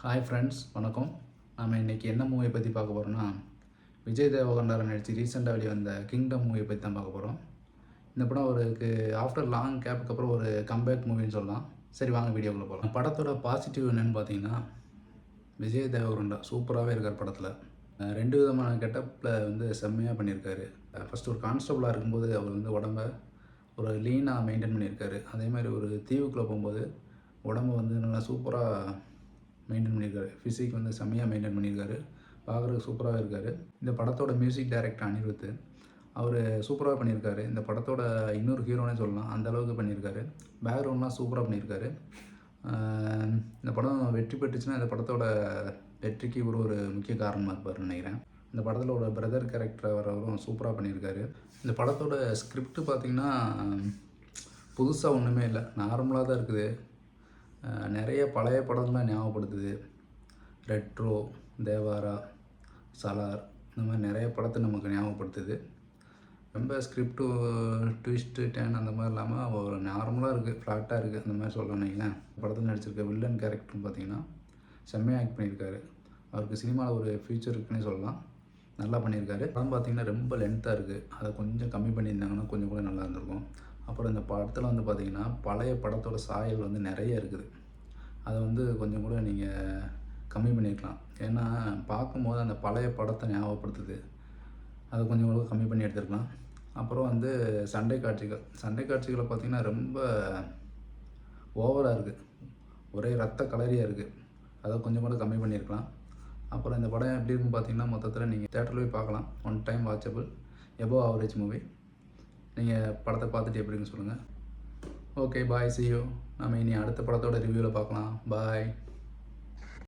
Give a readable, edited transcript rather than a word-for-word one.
Hi friends, வணக்கம். நம்ம இன்றைக்கி என்ன மூவியை பற்றி பார்க்க போகிறோம்னா, விஜய் தேவரகொண்டாரை நடித்து ரீசெண்டாக வெளிவந்த கிங்டம் மூவியை பற்றி தான் பார்க்க போகிறோம். இந்த படம் அவருக்கு ஆஃப்டர் லாங் கேப்புக்கு அப்புறம் ஒரு கம்பேக் மூவின்னு சொல்லலாம். சரி, வாங்க வீடியோக்குள்ளே போகலாம். படத்தோட பாசிட்டிவ் என்னென்னு பார்த்தீங்கன்னா, விஜய் தேவரகொண்டா சூப்பராகவே இருக்கார் படத்தில். 2 விதமான கெட்டப்பில் வந்து செம்மையாக பண்ணியிருக்காரு. ஃபஸ்ட்டு ஒரு கான்ஸ்டபுளாக இருக்கும்போது அவர் வந்து உடம்ப ஒரு லீனாக மெயின்டைன் பண்ணியிருக்காரு. அதே மாதிரி ஒரு தீவுக்குள்ளே போகும்போது உடம்பு வந்து நல்லா சூப்பராக மெயின்டைன் பண்ணியிருக்காரு. ஃபிசிக் வந்து செம்மையாக மெயின்டைன் பண்ணியிருக்காரு. பார்க்குறதுக்கு சூப்பராகவே இருக்கார். இந்த படத்தோட மியூசிக் டைரக்டர் அனிருத், அவர் சூப்பராக பண்ணியிருக்காரு. இந்த படத்தோட இன்னொரு ஹீரோனே சொல்லலாம், அந்தளவுக்கு பண்ணியிருக்காரு. பேக்ரவுண்ட்லாம் சூப்பராக பண்ணியிருக்காரு. இந்த படம் வெற்றி பெற்றுச்சுன்னா இந்த படத்தோட வெற்றிக்கு இவர் ஒரு முக்கிய காரணமாக இருப்பார்னு நினைக்கிறேன். இந்த படத்தில் ஒரு பிரதர் கேரக்டர் வரவரும் சூப்பராக பண்ணியிருக்காரு. இந்த படத்தோட ஸ்கிரிப்ட் பார்த்திங்கன்னா புதுசாக ஒன்றுமே இல்லை, நார்மலாக தான் இருக்குது. நிறைய பழைய படங்கள்லாம் ஞாபகப்படுத்துது. ரெட்ரோ, தேவாரா, சலார், இந்த மாதிரி நிறைய படத்தை நமக்கு ஞாபகப்படுத்துது. ரொம்ப ஸ்கிரிப்டு ட்விஸ்ட்டு டேன் அந்த மாதிரி இல்லாமல் ஒரு நார்மலாக இருக்குது, ஃப்ளாட்டாக இருக்குது, அந்த மாதிரி சொல்லணுங்களேன். படத்தில் நடிச்சிருக்க வில்லன் கேரக்டர்னு பார்த்திங்கன்னா செம்மையாக ஆக்ட் பண்ணியிருக்காரு. அவருக்கு சினிமாவில் ஒரு ஃப்யூச்சர் இருக்குன்னே சொல்லலாம். நல்லா பண்ணியிருக்காரு. படம் பார்த்திங்கன்னா ரொம்ப லென்த்தாக இருக்குது. அதை கொஞ்சம் கம்மி பண்ணியிருந்தாங்கன்னா கொஞ்சம் கூட நல்லா இருந்திருக்கும். அப்புறம் இந்த படத்தில் வந்து பார்த்திங்கன்னா பழைய படத்தோட சாயல் வந்து நிறைய இருக்குது. அதை வந்து கொஞ்சம் கூட நீங்கள் கம்மி பண்ணியிருக்கலாம். ஏன்னா பார்க்கும்போது அந்த பழைய படத்தை ஞாபகப்படுத்துது. அதை கொஞ்சம் கூட கம்மி பண்ணி எடுத்துருக்கலாம். அப்புறம் வந்து சண்டை காட்சிகளை பார்த்திங்கன்னா ரொம்ப ஓவராக இருக்குது, ஒரே ரத்த கலரியாக இருக்குது. அதை கொஞ்சம் கூட கம்மி பண்ணியிருக்கலாம். அப்புறம் இந்த படம் எப்படி இருக்குன்னு பார்த்திங்கன்னா மொத்தத்தில் நீங்கள் தேட்டரில் போய் பார்க்கலாம். One time watchable, above average movie. நீங்கள் படத்தை பார்த்துட்டு எப்படின்னு சொல்லுங்கள். Okay, bye, see you. நம்ம இனி அடுத்த படத்தோட ரிவ்யூவில் பார்க்கலாம். பாய்.